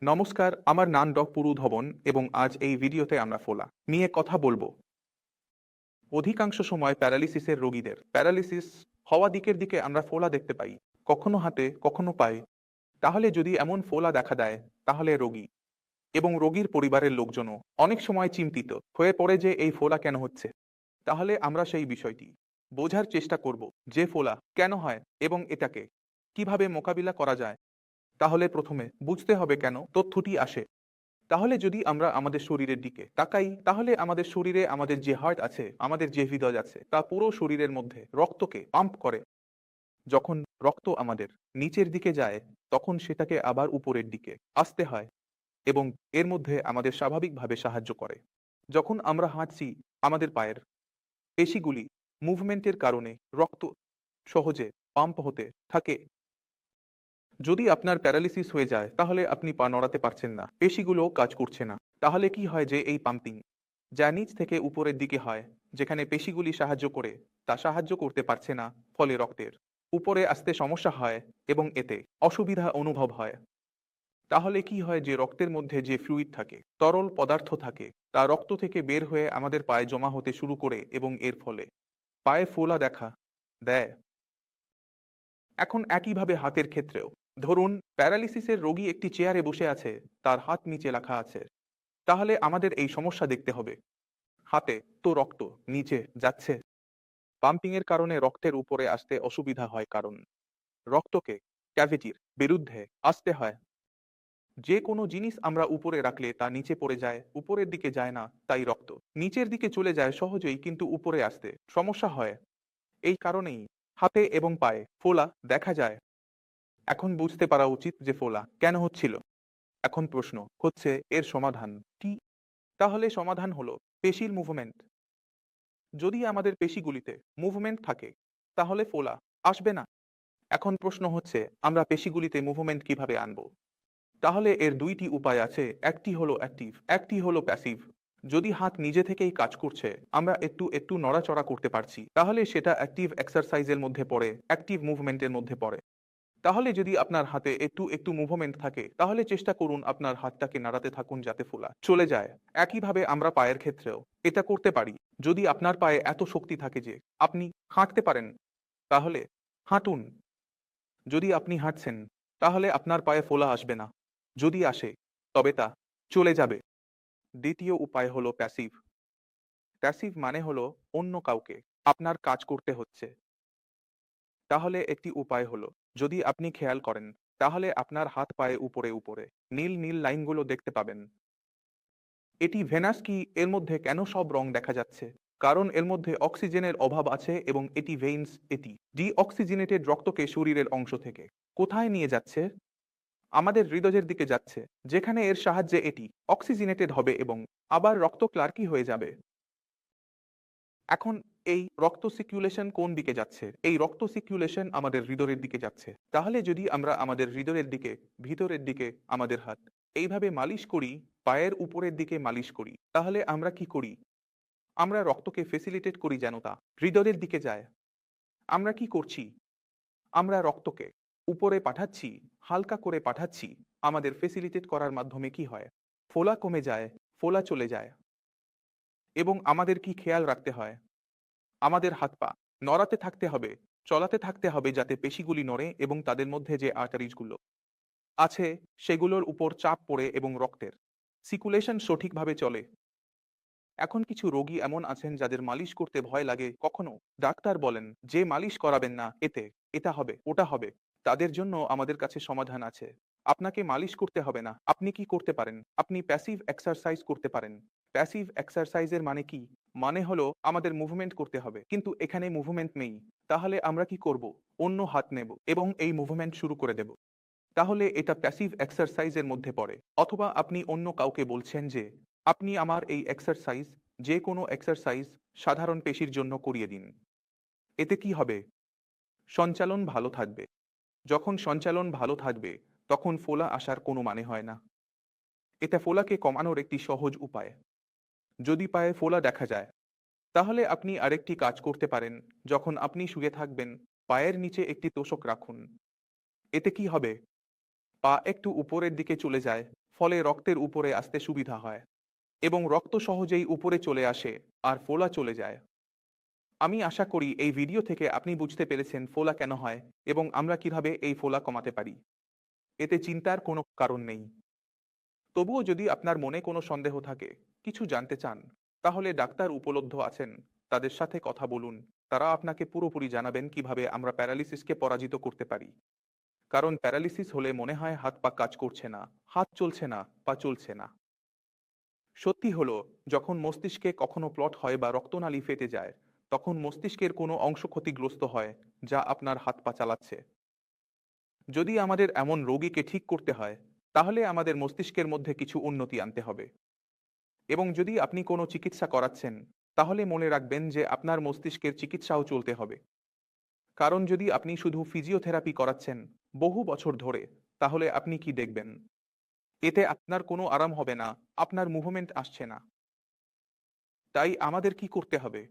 নমস্কার, আমার নাম পুরু ধবন এবং আজ এই ভিডিওতে আমরা ফোলা নিয়ে কথা বলবো। অধিকাংশ সময় প্যারালিসিসের রোগীদের প্যারালিসিস হওয়া দিকের দিকে আমরা ফোলা দেখতে পাই, কখনো হাতে কখনো পায়ে। তাহলে যদি এমন ফোলা দেখা দেয় তাহলে রোগী এবং রোগীর পরিবারের লোকজনও অনেক সময় চিন্তিত হয়ে পড়ে যে এই ফোলা কেন হচ্ছে। তাহলে আমরা সেই বিষয়টি বোঝার চেষ্টা করব যে ফোলা কেন হয় এবং এটাকে কিভাবে মোকাবিলা করা যায়। তাহলে প্রথমে বুঝতে হবে কেন তথ্যটি আসে। তাহলে যদি আমরা আমাদের শরীরের দিকে তাকাই তাহলে আমাদের শরীরে আমাদের যে হার্ট আছে, আমাদের যে হৃদয় আছে, তা পুরো শরীরের মধ্যে রক্তকে পাম্প করে। যখন রক্ত আমাদের নিচের দিকে যায় তখন সেটাকে আবার উপরের দিকে আসতে হয় এবং এর মধ্যে আমাদের স্বাভাবিকভাবে সাহায্য করে। যখন আমরা হাঁটছি আমাদের পায়ের পেশিগুলি মুভমেন্টের কারণে রক্ত সহজে পাম্প হতে থাকে। যদি আপনার প্যারালিসিস হয়ে যায় তাহলে আপনি পা নড়াতে পারছেন না, পেশিগুলো কাজ করছে না। তাহলে কি হয় যে এই পাম্পিং যা নিচ থেকে উপরের দিকে হয়, যেখানে পেশিগুলি সাহায্য করে, তা সাহায্য করতে পারছে না, ফলে রক্তের উপরে আসতে সমস্যা হয় এবং এতে অসুবিধা অনুভব হয়। তাহলে কি হয় যে রক্তের মধ্যে যে ফ্লুইড থাকে, তরল পদার্থ থাকে, তা রক্ত থেকে বের হয়ে আমাদের পায়ে জমা হতে শুরু করে এবং এর ফলে পায়ে ফোলা দেখা দেয়। এখন একইভাবে হাতের ক্ষেত্রেও ধরুন প্যারালিসিসের রোগী একটি চেয়ারে বসে আছে, তার হাত নিচে রাখা আছে। তাহলে আমাদের এই সমস্যা দেখতে হবে। হাতে তো রক্ত নিচে যাচ্ছে, পাম্পিং এর কারণে রক্তের উপরে আসতে অসুবিধা হয়, কারণ রক্তকে ক্যাভিটির বিরুদ্ধে আসতে হয়। যে কোনো জিনিস আমরা উপরে রাখলে তা নিচে পড়ে যায়, উপরের দিকে যায় না, তাই রক্ত নিচের দিকে চলে যায় সহজেই, কিন্তু উপরে আসতে সমস্যা হয়। এই কারণেই হাতে এবং পায়ে ফোলা দেখা যায়। এখন বুঝতে পারা উচিত যে ফোলা কেন হচ্ছিল। এখন প্রশ্ন হচ্ছে এর সমাধান কি? তাহলে সমাধান হলো পেশির মুভমেন্ট। যদি আমাদের পেশিগুলিতে মুভমেন্ট থাকে তাহলে ফোলা আসবে না। এখন প্রশ্ন হচ্ছে আমরা পেশিগুলিতে মুভমেন্ট কিভাবে আনবো? তাহলে এর দুইটি উপায় আছে, একটি হলো অ্যাক্টিভ, একটি হলো প্যাসিভ। যদি হাত নিজে থেকেই কাজ করছে, আমরা একটু একটু নড়াচড়া করতে পারছি, তাহলে সেটা অ্যাক্টিভ এক্সারসাইজের মধ্যে পড়ে, অ্যাক্টিভ মুভমেন্টের মধ্যে পড়ে। তাহলে যদি আপনার হাতে একটু একটু মুভমেন্ট থাকে তাহলে চেষ্টা করুন আপনার হাতটাকে নাড়াতে থাকুন যাতে ফোলা চলে যায়। একইভাবে আমরা পায়ের ক্ষেত্রেও এটা করতে পারি। যদি আপনার পায়ে এত শক্তি থাকে যে আপনি হাঁটতে পারেন তাহলে হাঁটুন। যদি আপনি হাঁটছেন তাহলে আপনার পায়ে ফোলা আসবে না, যদি আসে তবে তা চলে যাবে। দ্বিতীয় উপায় হলো প্যাসিভ। প্যাসিভ মানে হলো অন্য কাউকে আপনার কাজ করতে হচ্ছে। তাহলে একটি উপায় হলো, যদি আপনি খেয়াল করেন তাহলে আপনার হাত পায়ে উপরে উপরে নীল নীল লাইনগুলো দেখতে পাবেন। এটি ভেনাস কি? এর মধ্যে কেন সব রং দেখা যাচ্ছে? কারণ এর মধ্যে অক্সিজেনের অভাব আছে এবং এটি ভেইনস, এটি ডিঅক্সিজেনেটেড রক্তকে শরীরের অংশ থেকে কোথায় নিয়ে যাচ্ছে? আমাদের হৃদয়ের দিকে যাচ্ছে, যেখানে এর সাহায্যে এটি অক্সিজেনেটেড হবে এবং আবার রক্ত ক্লার্কি হয়ে যাবে। এখন এই রক্ত সার্কুলেশন কোন দিকে যাচ্ছে? এই রক্ত সার্কুলেশন আমাদের হৃদয়ের দিকে যাচ্ছে। তাহলে যদি আমরা আমাদের হৃদয়ের দিকে, ভিতরের দিকে আমাদের হাত এইভাবে মালিশ করি, পায়ের উপরের দিকে মালিশ করি, তাহলে আমরা কি করি? আমরা রক্তকে ফেসিলিটেট করি যেন তা হৃদয়ের দিকে যায়। আমরা কি করছি? আমরা রক্তকে উপরে পাঠাচ্ছি, হালকা করে পাঠাচ্ছি। আমাদের ফেসিলিটেট করার মাধ্যমে কি হয়? ফোলা কমে যায়, ফোলা চলে যায়। এবং আমাদের কি খেয়াল রাখতে হয়? আমাদের হাত পা নড়াতে থাকতে হবে, চলাতে থাকতে হবে যাতে পেশিগুলি নড়ে এবং তাদের মধ্যে যে আর্টারিজগুলো আছে সেগুলোর উপর চাপ পড়ে এবং রক্তের সার্কুলেশন সঠিকভাবে চলে। এখন কিছু রোগী এমন আছেন যাদের মালিশ করতে ভয় লাগে, কখনো ডাক্তার বলেন যে মালিশ করাবেন না, এতে এটা হবে ওটা হবে। তাদের জন্য আমাদের কাছে সমাধান আছে। আপনাকে মালিশ করতে হবে না। আপনি কি করতে পারেন? আপনি প্যাসিভ এক্সারসাইজ করতে পারেন। প্যাসিভ এক্সারসাইজের মানে কি? মানে হলো আমাদের মুভমেন্ট করতে হবে, কিন্তু এখানে মুভমেন্ট নেই। তাহলে আমরা কি করব? অন্য হাত নেব এবং এই মুভমেন্ট শুরু করে দেব। তাহলে এটা প্যাসিভ এক্সারসাইজের মধ্যে পড়ে। অথবা আপনি অন্য কাউকে বলছেন যে আপনি আমার এই এক্সারসাইজ, যে কোনো এক্সারসাইজ সাধারণ পেশির জন্য করিয়ে দিন। এতে কি হবে? সঞ্চালন ভালো থাকবে। যখন সঞ্চালন ভালো থাকবে তখন ফোলা আসার কোনো মানে হয় না। এটা ফোলাকে কমানোর একটি সহজ উপায়। যদি পায়ে ফোলা দেখা যায় তাহলে আপনি আরেকটি কাজ করতে পারেন। যখন আপনি শুয়ে থাকবেন পায়ের নিচে একটি তোশক রাখুন। এতে কি হবে? পা একটু উপরের দিকে চলে যায়, ফলে রক্তের উপরে আসতে সুবিধা হয় এবং রক্ত সহজেই উপরে চলে আসে আর ফোলা চলে যায়। আমি আশা করি এই ভিডিও থেকে আপনি বুঝতে পেরেছেন ফোলা কেন হয় এবং আমরা কিভাবে এই ফোলা কমাতে পারি। এতে চিন্তার কোনো কারণ নেই। তবুও যদি আপনার মনে কোনো সন্দেহ থাকে, কিছু জানতে চান, তাহলে ডাক্তার উপলব্ধ আছেন, তাদের সাথে কথা বলুন। তারা আপনাকে পুরোপুরি জানাবেন কিভাবে আমরা প্যারালিসিসকে পরাজিত করতে পারি। কারণ প্যারালিসিস হলে মনে হয় হাত পা কাজ করছে না, হাত চলছে না, পা চলছে না। সত্যি হলো, যখন মস্তিষ্কে কখনো প্লট হয় বা রক্তনালী ফেটে যায়, তখন মস্তিষ্কের কোনো অংশ ক্ষতিগ্রস্ত হয়, যা আপনার হাত পা চালাচ্ছে। যদি আমাদের এমন রোগীকে ঠিক করতে হয়, তাহলে আমাদের মস্তিষ্কের মধ্যে কিছু উন্নতি আনতে হবে। এবং যদি আপনি কোনো চিকিৎসা করাচ্ছেন, তাহলে মনে রাখবেন যে আপনার মস্তিষ্কের চিকিৎসাও চলতে হবে। কারণ যদি আপনি শুধু ফিজিওথেরাপি করাচ্ছেন বহু বছর ধরে, তাহলে আপনি কি দেখবেন? এতে আপনার কোনো আরাম হবে না, আপনার মুভমেন্ট আসছে না। তাই আমাদের কি করতে হবে?